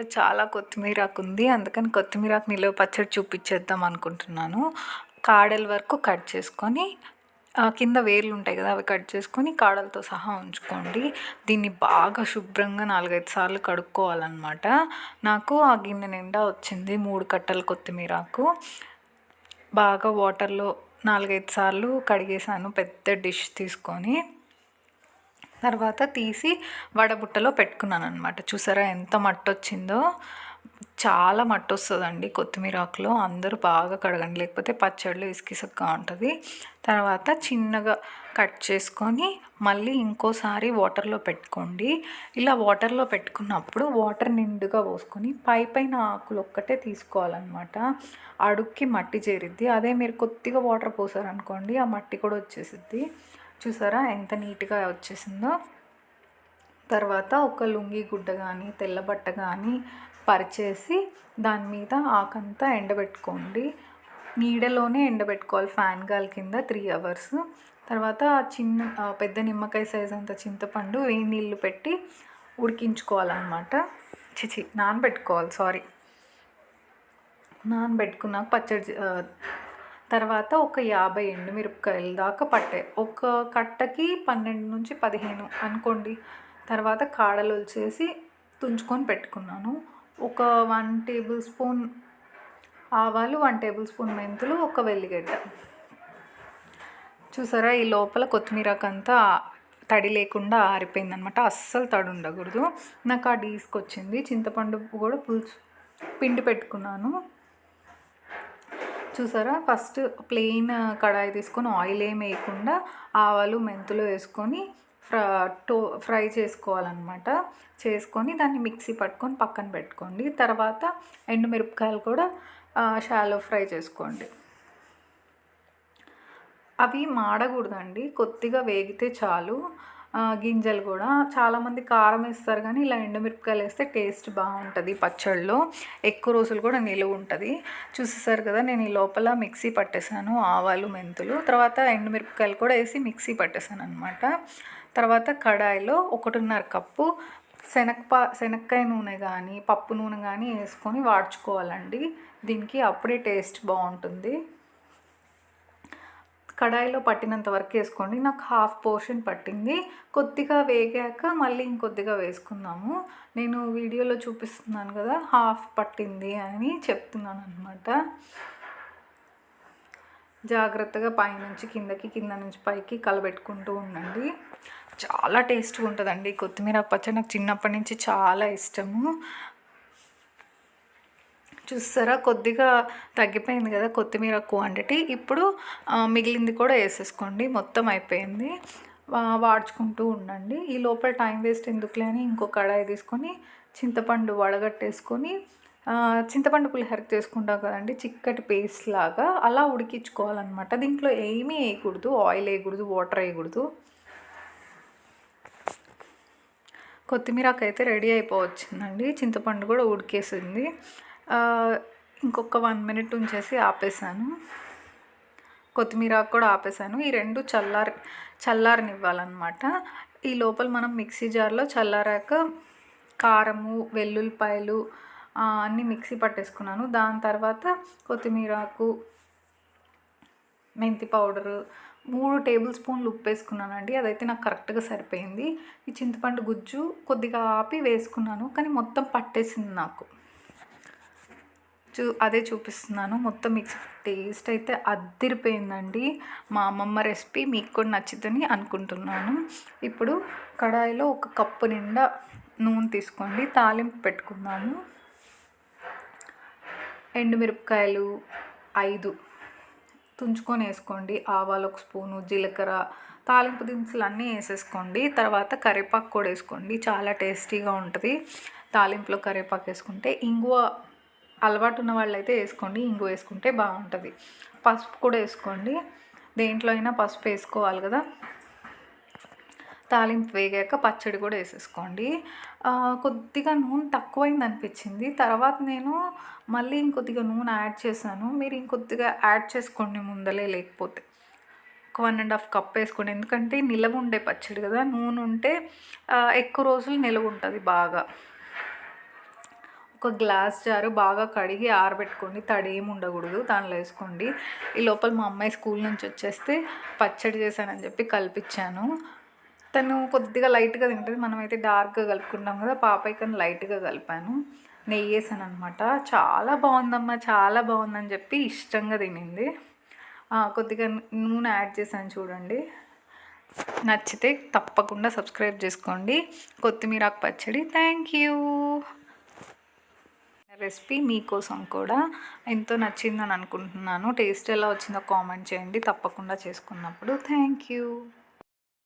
ఇంట్లో చాలా కొత్తిమీరాకు ఉంది. అందుకని కొత్తిమీరాకు నిలువ పచ్చడి చూపించేద్దాం అనుకుంటున్నాను. కాడల వరకు కట్ చేసుకొని కింద వేర్లు ఉంటాయి కదా, అవి కట్ చేసుకొని కాడలతో సహా ఉంచుకోండి. దీన్ని బాగా శుభ్రంగా 4-5 సార్లు కడుక్కోవాలన్నమాట. నాకు ఆ గిన్నె నిండా వచ్చింది 3 కట్టలు కొత్తిమీరాకు. బాగా వాటర్లో 4-5 సార్లు కడిగేసాను పెద్ద డిష్ తీసుకొని. తర్వాత తీసి వడబుట్టలో పెట్టుకున్నాను అనమాట. చూసారా ఎంత మట్టి వచ్చిందో. చాలా మట్టి వస్తుందండి కొత్తిమీర ఆకులో. అందరూ బాగా కడగండి, లేకపోతే పచ్చళ్ళు ఇసుకిసగ్గా ఉంటుంది. తర్వాత చిన్నగా కట్ చేసుకొని మళ్ళీ ఇంకోసారి వాటర్లో పెట్టుకోండి. ఇలా వాటర్లో పెట్టుకున్నప్పుడు వాటర్ నిండుగా పోసుకొని పైన ఆకులు ఒక్కటే తీసుకోవాలన్నమాట. అడుక్కి మట్టి చేరిద్ది. అదే మీరు కొద్దిగా వాటర్ పోసారనుకోండి, ఆ మట్టి కూడా వచ్చేసిద్ది. చూసారా ఎంత నీట్గా వచ్చేసిందో. తర్వాత ఒక లుంగి గుడ్డ కానీ తెల్ల బట్ట కానీ పరిచేసి దాని మీద ఆకంతా ఎండబెట్టుకోండి. నీడలోనే ఎండబెట్టుకోవాలి, ఫ్యాన్ గాలి కింద 3 అవర్స్. తర్వాత పెద్ద నిమ్మకాయ సైజ్ అంత చింతపండు వేడి నీళ్ళు పెట్టి ఉడికించుకోవాలన్నమాట. నానబెట్టుకోవాలి. నానబెట్టుకున్నాక పచ్చడి తర్వాత ఒక 50 ఎండుమిరపకాయల దాకా పట్టాయి. ఒక కట్టకి 12-15 అనుకోండి. తర్వాత కాడలు వచ్చేసి తుంచుకొని పెట్టుకున్నాను. ఒక 1 టేబుల్ స్పూన్ ఆవాలు, 1 టేబుల్ స్పూన్ మెంతులు, ఒక వెల్లిగడ్డ. చూసారా ఈ లోపల కొత్తిమీరకంతా తడి లేకుండా ఆరిపోయిందనమాట. అస్సలు తడి ఉండకూడదు. నాకు ఆ డీస్కొచ్చింది. చింతపండు కూడా పులుసు పిండి పెట్టుకున్నాను. చూసారా ఫస్ట్ ప్లెయిన్ కడాయి తీసుకొని ఆయిల్ ఏమి వేయకుండా ఆవాలు మెంతులు వేసుకొని ఫ్రై చేసుకోవాలన్నమాట. చేసుకొని దాన్ని మిక్సీ పట్టుకొని పక్కన పెట్టుకోండి. తర్వాత ఎండుమిరపకాయలు కూడా షాలో ఫ్రై చేసుకోండి. అవి మాడకూడదండి, కొద్దిగా వేగితే చాలు. గింజలు కూడా చాలామంది కారం వేస్తారు, కానీ ఇలా ఎండుమిరపకాయలు వేస్తే టేస్ట్ బాగుంటుంది. పచ్చళ్ళలో ఎక్కువ రోజులు కూడా నిలువ ఉంటుంది. చూసేసారు కదా, నేను ఈ లోపల మిక్సీ పట్టేశాను ఆవాలు మెంతులు. తర్వాత ఎండుమిరపకాయలు కూడా వేసి మిక్సీ పట్టేశాను అనమాట. తర్వాత కడాయిలో 1.5 కప్పు శనక్కాయ నూనె కానీ పప్పు నూనె కానీ వేసుకొని వాడ్చుకోవాలండి. దీనికి అప్పుడే టేస్ట్ బాగుంటుంది. కడాయిలో పట్టినంత వరకు వేసుకోండి. నాకు హాఫ్ పోర్షన్ పట్టింది. కొద్దిగా వేగాక మళ్ళీ ఇంకొద్దిగా వేసుకున్నాము. నేను వీడియోలో చూపిస్తున్నాను కదా, హాఫ్ పట్టింది అని చెప్తున్నాను అనమాట. జాగ్రత్తగా పైనుంచి కిందకి, కింద నుంచి పైకి కలబెట్టుకుంటూ ఉండండి. చాలా టేస్ట్గా ఉంటుందండి కొత్తిమీర పచ్చడి. నాకు చిన్నప్పటి నుంచి చాలా ఇష్టము. చూస్తారా కొద్దిగా తగ్గిపోయింది కదా కొత్తిమీర క్వాంటిటీ. ఇప్పుడు మిగిలింది కూడా వేసేసుకోండి. మొత్తం అయిపోయింది. వాడ్చుకుంటూ ఉండండి. ఈ లోపల టైం వేస్ట్ ఎందుకులే అని ఇంకో కడాయి తీసుకొని చింతపండు వడగట్టేసుకొని, చింతపండు పులిహోర చేసుకుంటాం కదండి, చిక్కటి పేస్ట్ లాగా అలా ఉడికించుకోవాలన్నమాట. దీంట్లో ఏమీ వేయకూడదు, ఆయిల్ వేయకూడదు, వాటర్ వేయకూడదు. కొత్తిమీరకు అయితే రెడీ అయిపోవచ్చిందండి. చింతపండు కూడా ఉడికేసింది. ఇంకొక 1 మినిట్ ఉంచేసి ఆపేసాను. కొత్తిమీర కూడా ఆపేసాను. ఈ రెండు చల్లారనివ్వాలన్నమాట. ఈ లోపల మనం మిక్సీ జార్లో చల్లారాక కారము, వెల్లుల్లిపాయలు అన్నీ మిక్సీ పట్టేసుకున్నాను. దాని తర్వాత కొత్తిమీరాకు, మెంతి పౌడరు, 3 టేబుల్ స్పూన్లు ఉప్పు వేసుకున్నానండి. అదైతే నాకు కరెక్ట్గా సరిపోయింది. ఈ చింతపండు గుజ్జు కొద్దిగా ఆపి వేసుకున్నాను, కానీ మొత్తం పట్టేసింది నాకు. అదే చూపిస్తున్నాను. మొత్తం మిక్స్ టేస్ట్ అయితే అద్దిరిపోయిందండి. మా అమ్మమ్మ రెసిపీ మీకు కూడా నచ్చుతుంది అనుకుంటున్నాను. ఇప్పుడు కడాయిలో 1 కప్పు నిండా నూనె తీసుకోండి. తాలింపు పెట్టుకుందాము. ఎండుమిరపకాయలు 5 తుంచుకొని వేసుకోండి. ఆవాలు 1 స్పూను, జీలకర్ర, తాలింపు దినుసులు అన్నీ వేసేసుకోండి. తర్వాత కరివేపాకు కూడా వేసుకోండి. చాలా టేస్టీగా ఉంటుంది తాలింపులో కరివేపాకు వేసుకుంటే. ఇంగువ అలవాటు ఉన్న వాళ్ళైతే వేసుకోండి, ఇంగువ వేసుకుంటే బాగుంటుంది. పసుపు కూడా వేసుకోండి. దేంట్లో అయినా పసుపు వేసుకోవాలి కదా. తాలింపు వేగాక పచ్చడి కూడా వేసేసుకోండి. కొద్దిగా నూనె తక్కువైంది అనిపించింది. తర్వాత నేను మళ్ళీ ఇంకొద్దిగా నూనె యాడ్ చేశాను. మీరు ఇంకొద్దిగా యాడ్ చేసుకోండి ముందలే, లేకపోతే ఒక 1.5 కప్ వేసుకోండి. ఎందుకంటే నిలవ ఉండే పచ్చడి కదా, నూనె ఉంటే ఎక్కువ రోజులు నిలవ ఉంటుంది బాగా. ఒక గ్లాస్ జారు బాగా కడిగి ఆరబెట్టుకోండి, తడి ఏమి ఉండకూడదు, దానిలో వేసుకోండి. ఈ లోపల మా అమ్మాయి స్కూల్ నుంచి వచ్చేస్తే పచ్చడి చేశానని చెప్పి కలిపించాను. తను కొద్దిగా లైట్గా తింటుంది, మనమైతే డార్క్గా కలుపుకుంటాం కదా, పాపయ్య కానీ లైట్గా కలిపాను. నెయ్యి వేసాను అనమాట. చాలా బాగుందమ్మా, చాలా బాగుందని చెప్పి ఇష్టంగా తినింది. కొద్దిగా నూనె యాడ్ చేశాను చూడండి. నచ్చితే తప్పకుండా సబ్స్క్రైబ్ చేసుకోండి. కొత్తిమీరాకు పచ్చడి. Thank you. రెసిపీ మీకోసం కూడా ఎంతో నచ్చిందని అనుకుంటున్నాను. టేస్ట్ ఎలా వచ్చిందో కామెంట్ చేయండి తప్పకుండా చేసుకున్నప్పుడు. Thank you.